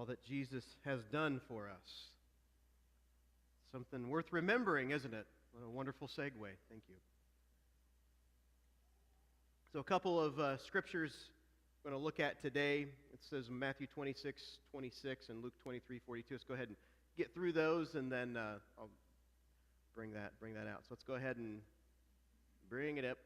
all that Jesus has done for us. Something worth remembering, isn't it? What a wonderful segue. Thank you. So a couple of scriptures we're going to look at today. It says Matthew 26:26 and Luke 23:42. Let's go ahead and get through those, and then I'll bring that out. So let's go ahead and bring it up.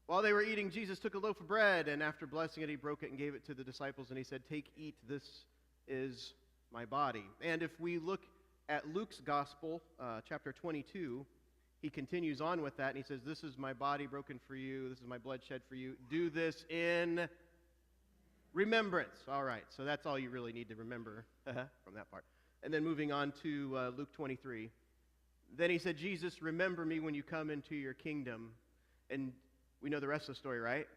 While they were eating, Jesus took a loaf of bread, and after blessing it, he broke it and gave it to the disciples, and he said, "Take, eat, this is my body." And if we look at Luke's gospel, chapter 22, he continues on with that, and he says, "This is my body broken for you. This is my blood shed for you. Do this in remembrance." All right, so that's all you really need to remember from that part. And then moving on to Luke 23. Then he said, "Jesus, remember me when you come into your kingdom." And we know the rest of the story, right?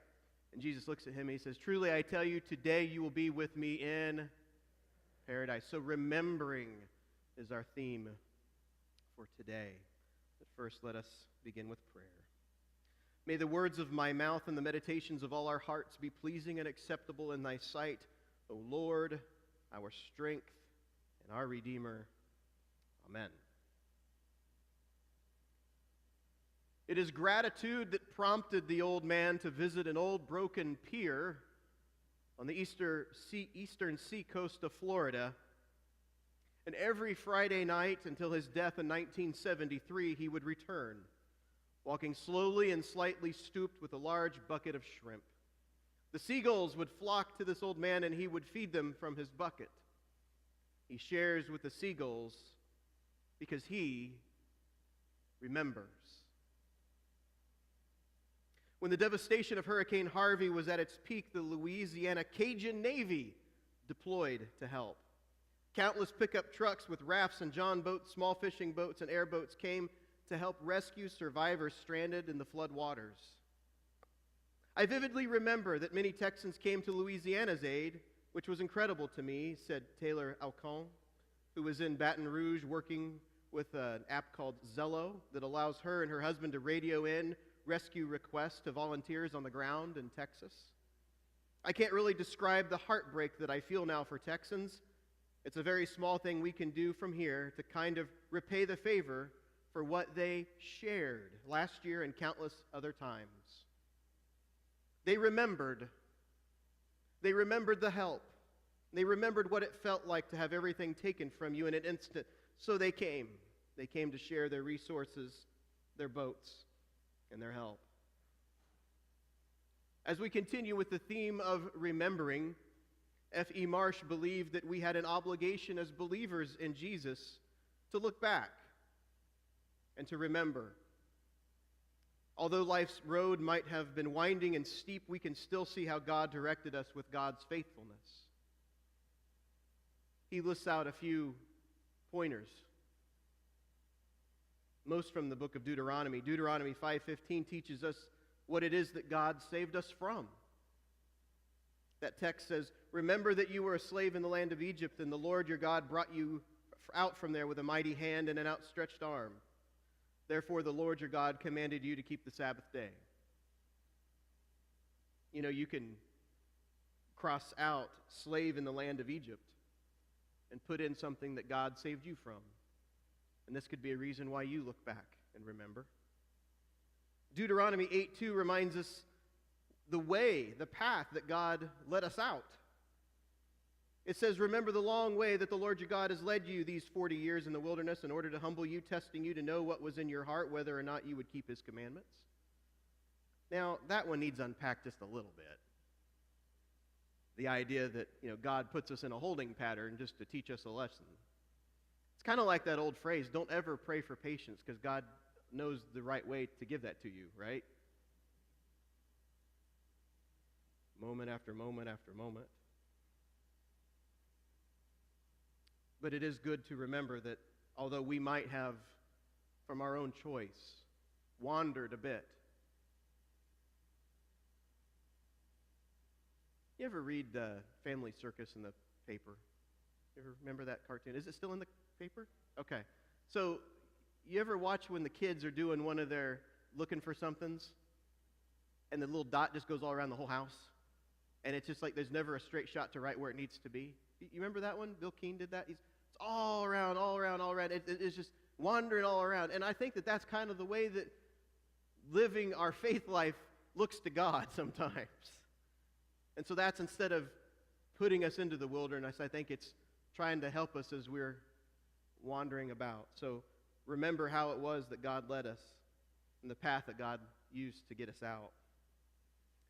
And Jesus looks at him and he says, "Truly I tell you, today you will be with me in paradise." So remembering is our theme for today. But first, let us begin with prayer. May the words of my mouth and the meditations of all our hearts be pleasing and acceptable in thy sight, O Lord, our strength and our Redeemer. Amen. It is gratitude that prompted the old man to visit an old broken pier on the eastern seacoast of Florida. And every Friday night until his death in 1973, he would return, walking slowly and slightly stooped with a large bucket of shrimp. The seagulls would flock to this old man, and he would feed them from his bucket. He shares with the seagulls because he remembers. When the devastation of Hurricane Harvey was at its peak, the Louisiana Cajun Navy deployed to help. Countless pickup trucks with rafts and john boats, small fishing boats, and airboats came to help rescue survivors stranded in the flood waters. I vividly remember that many Texans came to Louisiana's aid, which was incredible to me, said Taylor Alcon, who was in Baton Rouge working with an app called Zello that allows her and her husband to radio in rescue requests to volunteers on the ground in Texas. I can't really describe the heartbreak that I feel now for Texans. It's a very small thing we can do from here to kind of repay the favor for what they shared last year and countless other times. They remembered the help. They remembered what it felt like to have everything taken from you in an instant. So they came. They came to share their resources, their boats, and their help. As we continue with the theme of remembering, F.E. Marsh believed that we had an obligation as believers in Jesus to look back and to remember. Although life's road might have been winding and steep, we can still see how God directed us with God's faithfulness. He lists out a few pointers, most from the book of Deuteronomy. Deuteronomy 5:15 teaches us what it is that God saved us from. That text says, "Remember that you were a slave in the land of Egypt, and the Lord your God brought you out from there with a mighty hand and an outstretched arm. Therefore the Lord your God commanded you to keep the Sabbath day." You know, you can cross out slave in the land of Egypt and put in something that God saved you from. And this could be a reason why you look back and remember. Deuteronomy 8:2 reminds us the path that God led us out. It says, "Remember the long way that the Lord your God has led you these 40 years in the wilderness in order to humble you, testing you to know what was in your heart, whether or not you would keep his commandments." Now, that one needs unpacked just a little bit. The idea that, God puts us in a holding pattern just to teach us a lesson. It's kind of like that old phrase, don't ever pray for patience, because God knows the right way to give that to you, right? Moment after moment after moment. But it is good to remember that although we might have, from our own choice, wandered a bit. You ever read Family Circus in the paper? You ever remember that cartoon? Is it still in the paper? Okay. So, you ever watch when the kids are doing one of their looking for somethings, and the little dot just goes all around the whole house? and it's just like there's never a straight shot to right where it needs to be. You remember that one? Bill Keane did that. It's all around, all around, all around. It's just wandering all around. And I think that that's kind of the way that living our faith life looks to God sometimes. And so that's, instead of putting us into the wilderness, I think it's trying to help us as we're wandering about. So remember how it was that God led us and the path that God used to get us out.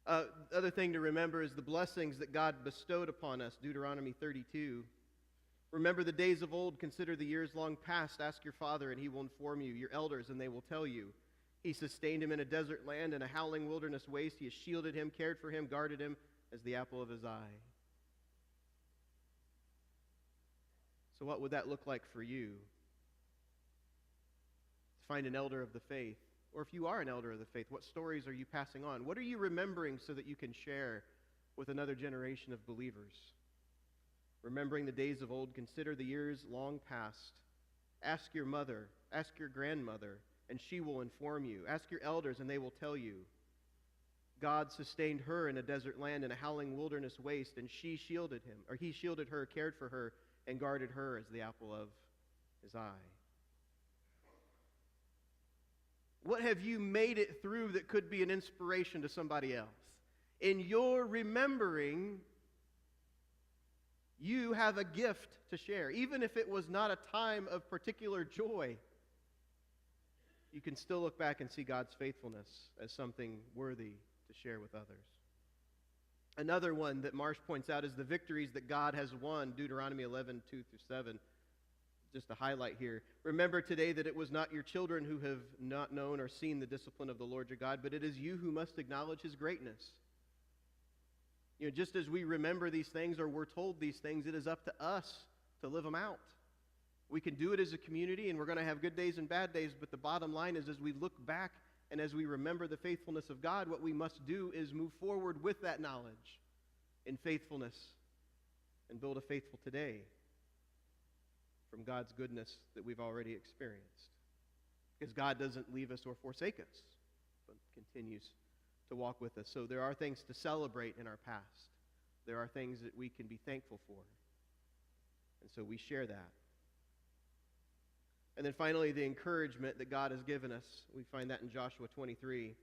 The other thing to remember is the blessings that God bestowed upon us. Deuteronomy 32. Remember the days of old, consider the years long past. Ask your father, and he will inform you, your elders, and they will tell you. He sustained him in a desert land and a howling wilderness waste. He has shielded him, cared for him, guarded him as the apple of his eye. So what would that look like for you? To find an elder of the faith. Or if you are an elder of the faith, what stories are you passing on? What are you remembering so that you can share with another generation of believers? Remembering the days of old, consider the years long past. Ask your mother, ask your grandmother, and she will inform you. Ask your elders, and they will tell you. God sustained her in a desert land, in a howling wilderness waste, and he shielded her, cared for her, and guarded her as the apple of his eye. What have you made it through that could be an inspiration to somebody else? In your remembering, you have a gift to share. Even if it was not a time of particular joy, you can still look back and see God's faithfulness as something worthy to share with others. Another one that Marsh points out is the victories that God has won, Deuteronomy 11, 2-7. Just to highlight here. Remember today that it was not your children who have not known or seen the discipline of the Lord your God, but it is you who must acknowledge his greatness. Just as we remember these things, or we're told these things, it is up to us to live them out. We can do it as a community, and we're going to have good days and bad days, but the bottom line is, as we look back and as we remember the faithfulness of God, what we must do is move forward with that knowledge in faithfulness and build a faithful today from God's goodness that we've already experienced. Because God doesn't leave us or forsake us, but continues to walk with us. So there are things to celebrate in our past. There are things that we can be thankful for. And so we share that. And then finally, the encouragement that God has given us. We find that in Joshua 23,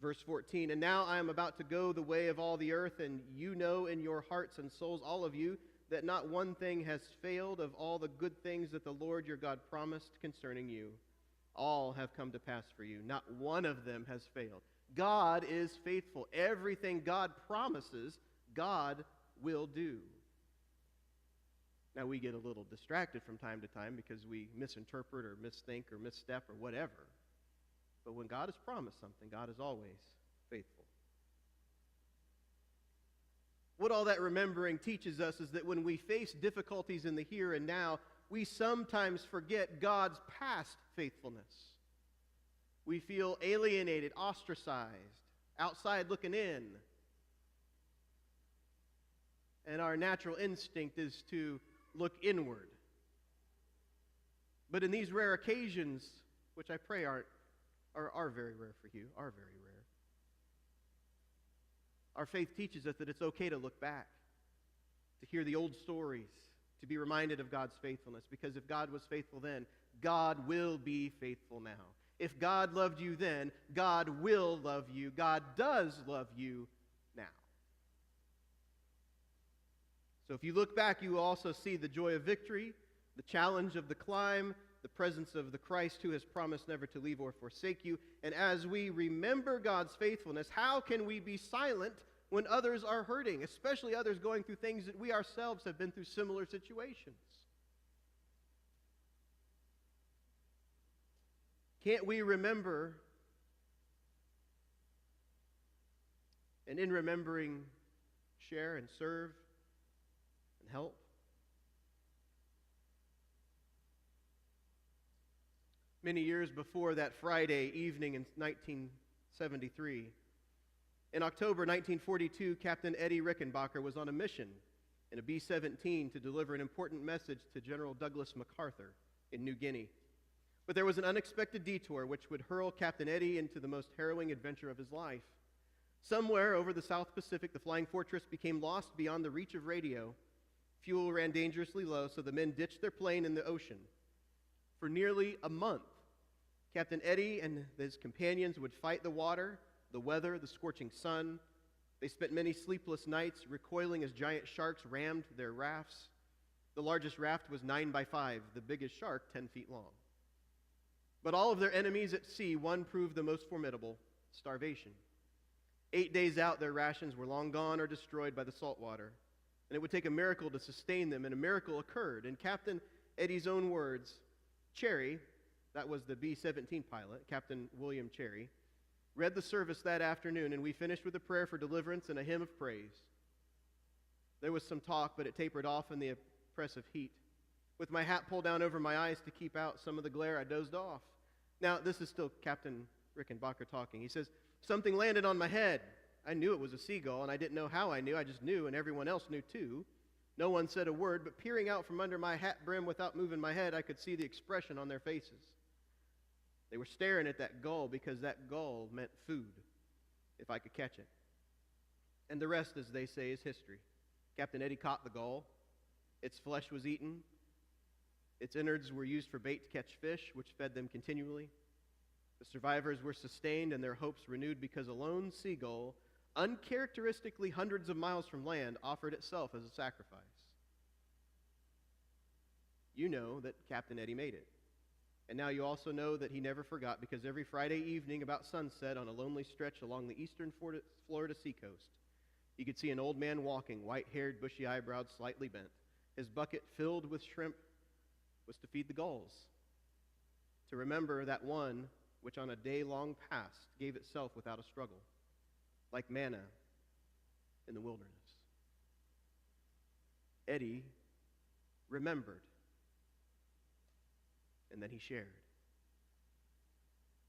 verse 14. And now I am about to go the way of all the earth, and you know in your hearts and souls, all of you, that not one thing has failed of all the good things that the Lord your God promised concerning you. All have come to pass for you. Not one of them has failed. God is faithful. Everything God promises, God will do. Now, we get a little distracted from time to time because we misinterpret or misthink or misstep or whatever. But when God has promised something, God is always faithful. What all that remembering teaches us is that when we face difficulties in the here and now, we sometimes forget God's past faithfulness. We feel alienated, ostracized, outside looking in. And our natural instinct is to look inward. But in these rare occasions, which I pray are very rare for you, are very rare, our faith teaches us that it's okay to look back, to hear the old stories, to be reminded of God's faithfulness. Because if God was faithful then, God will be faithful now. If God loved you then, God will love you. God does love you now. So if you look back, you will also see the joy of victory, the challenge of the climb, the presence of the Christ who has promised never to leave or forsake you. And as we remember God's faithfulness, how can we be silent when others are hurting, especially others going through things that we ourselves have been through similar situations? Can't we remember, and in remembering, share and serve and help? Many years before that Friday evening in 1973, in October 1942, Captain Eddie Rickenbacker was on a mission in a B-17 to deliver an important message to General Douglas MacArthur in New Guinea. But there was an unexpected detour which would hurl Captain Eddie into the most harrowing adventure of his life. Somewhere over the South Pacific, the flying fortress became lost beyond the reach of radio. Fuel ran dangerously low, so the men ditched their plane in the ocean. For nearly a month, Captain Eddie and his companions would fight the water, the weather, the scorching sun. They spent many sleepless nights recoiling as giant sharks rammed their rafts. The largest raft was 9 by 5, the biggest shark 10 feet long. But all of their enemies at sea, one proved the most formidable: starvation. 8 days out, their rations were long gone or destroyed by the salt water, and it would take a miracle to sustain them, and a miracle occurred. In Captain Eddie's own words, Cherry, that was the B-17 pilot, Captain William Cherry, read the service that afternoon, and we finished with a prayer for deliverance and a hymn of praise. There was some talk, but it tapered off in the oppressive heat. With my hat pulled down over my eyes to keep out some of the glare, I dozed off. Now, this is still Captain Rickenbacker talking. He says, "Something landed on my head. I knew it was a seagull, and I didn't know how I knew. I just knew, and everyone else knew too. No one said a word, but peering out from under my hat brim without moving my head, I could see the expression on their faces. They were staring at that gull because that gull meant food, if I could catch it. And the rest, as they say, is history. Captain Eddie caught the gull. Its flesh was eaten. Its innards were used for bait to catch fish, which fed them continually. The survivors were sustained and their hopes renewed because a lone seagull, uncharacteristically hundreds of miles from land, offered itself as a sacrifice." You know that Captain Eddie made it. And now you also know that he never forgot, because every Friday evening about sunset on a lonely stretch along the eastern Florida seacoast, you could see an old man walking, white-haired, bushy-eyebrowed, slightly bent. His bucket filled with shrimp was to feed the gulls, to remember that one which on a day long past gave itself without a struggle, like manna in the wilderness. Eddie remembered, and then he shared.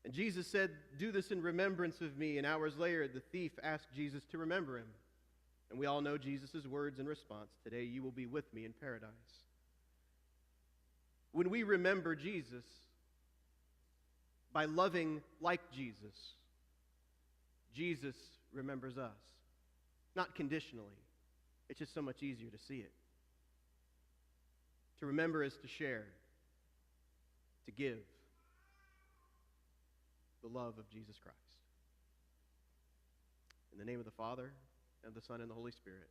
And Jesus said, "Do this in remembrance of me." And hours later, the thief asked Jesus to remember him. And we all know Jesus' words in response: "Today you will be with me in paradise." When we remember Jesus by loving like Jesus, Jesus remembers us. Not conditionally. It's just so much easier to see it. To remember is to share, to give the love of Jesus Christ. In the name of the Father, and of the Son, and the Holy Spirit.